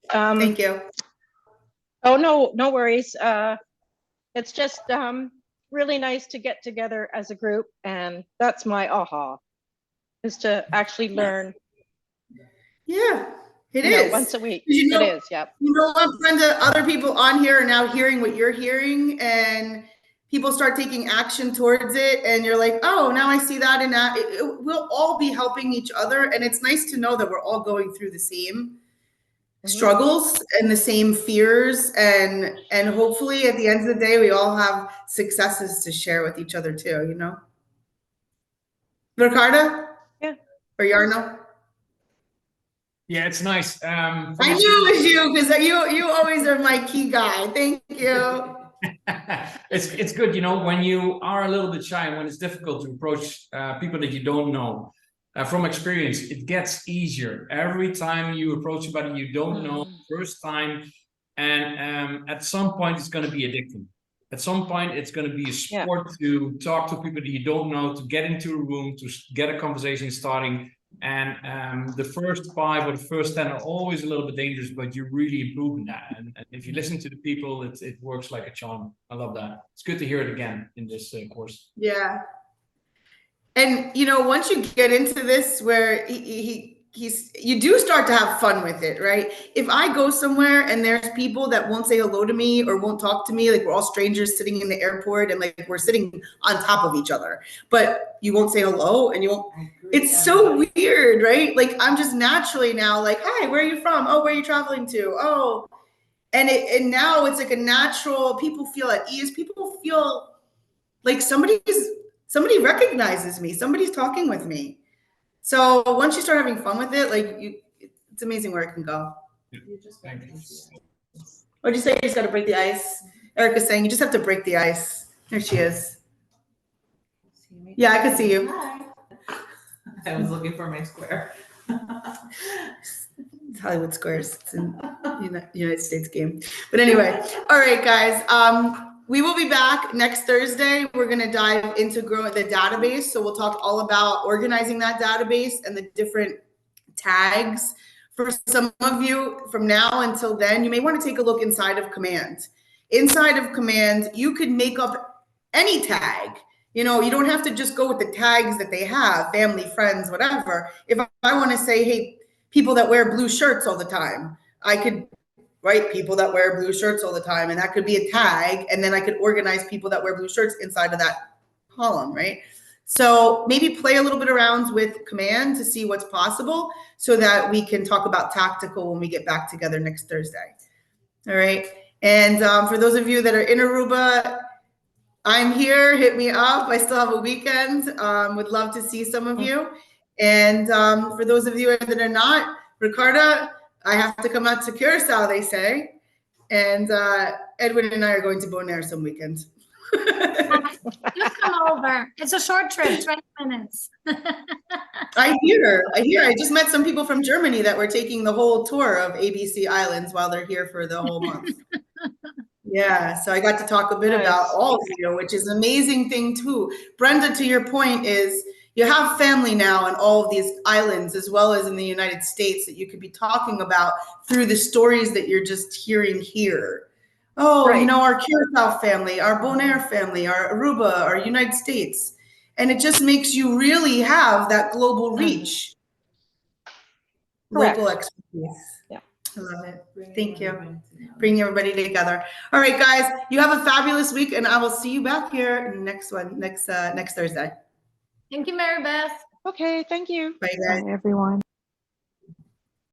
Thank you.
Oh, no worries. It's just really nice to get together as a group, and that's my aha, is to actually learn.
Yeah, it is.
Once a week.
You know,
it is, yeah.
You know what, Brenda? Other people on here are now hearing what you're hearing, and people start taking action towards it, and you're like, oh, now I see that, and now we'll all be helping each other, and it's nice to know that we're all going through the same struggles and the same fears, and hopefully at the end of the day we all have successes to share with each other too, you know. Ricardo?
Yeah.
Or Yarno?
Yeah, it's nice.
I knew it was you, because you always are my key guy. Thank you.
It's good, you know, when you are a little bit shy and when it's difficult to approach people that you don't know. From experience, it gets easier every time you approach somebody you don't know first time, and at some point it's going to be addicting. At some point it's going to be a sport to talk to people that you don't know, to get into a room, to get a conversation starting. And the first 5 or the first 10 are always a little bit dangerous, but you really improve in that. And if you listen to the people, it works like a charm. I love that. It's good to hear it again in this course.
Yeah. And, you know, once you get into this where you do start to have fun with it, right? If I go somewhere and there's people that won't say hello to me or won't talk to me, like we're all strangers sitting in the airport and like we're sitting on top of each other, but you won't say hello and you won't, it's so weird, right? Like I'm just naturally now like, hi, where are you from? Oh, where are you traveling to? Oh, and now it's like a natural, people feel at ease. People feel like somebody recognizes me. Somebody's talking with me. So once you start having fun with it, like it's amazing where it can go. What'd you say? You just got to break the ice. Erica's saying you just have to break the ice. There she is. Yeah, I can see you.
Hi. I was looking for my square.
It's Hollywood Squares. It's in United States game. But anyway, all right, guys. We will be back next Thursday. We're going to dive into growing the database. So we'll talk all about organizing that database and the different tags. For some of you, from now until then, you may want to take a look inside of Command. Inside of Command, you could make up any tag. You know, you don't have to just go with the tags that they have, family, friends, whatever. If I want to say, hey, people that wear blue shirts all the time, I could write people that wear blue shirts all the time, and that could be a tag, and then I could organize people that wear blue shirts inside of that column, right? So maybe play a little bit around with Command to see what's possible so that we can talk about tactical when we get back together next Thursday. All right. And for those of you that are in Aruba, I'm here, hit me up. I still have a weekend. Would love to see some of you. And for those of you that are not, Ricardo, I have to come out to Curacao, they say. And Edwin and I are going to Bonaire some weekend.
Just come over. It's a short trip, 20 minutes.
I hear. I just met some people from Germany that were taking the whole tour of ABC Islands while they're here for the whole month. Yeah, so I got to talk a bit about all of you, which is an amazing thing too. Brenda, to your point is you have family now in all of these islands as well as in the United States that you could be talking about through the stories that you're just hearing here. Oh,
Right.
our Curacao family, our Bonaire family, our Aruba, our United States. And it just makes you really have that global reach.
Correct.
Local expertise.
Yeah.
I love it. Thank you. Bring everybody together. All right, guys, you have a fabulous week, and I will see you back here next Thursday.
Thank you, Mary Beth.
Okay, thank you.
Bye, guys.
Bye, everyone.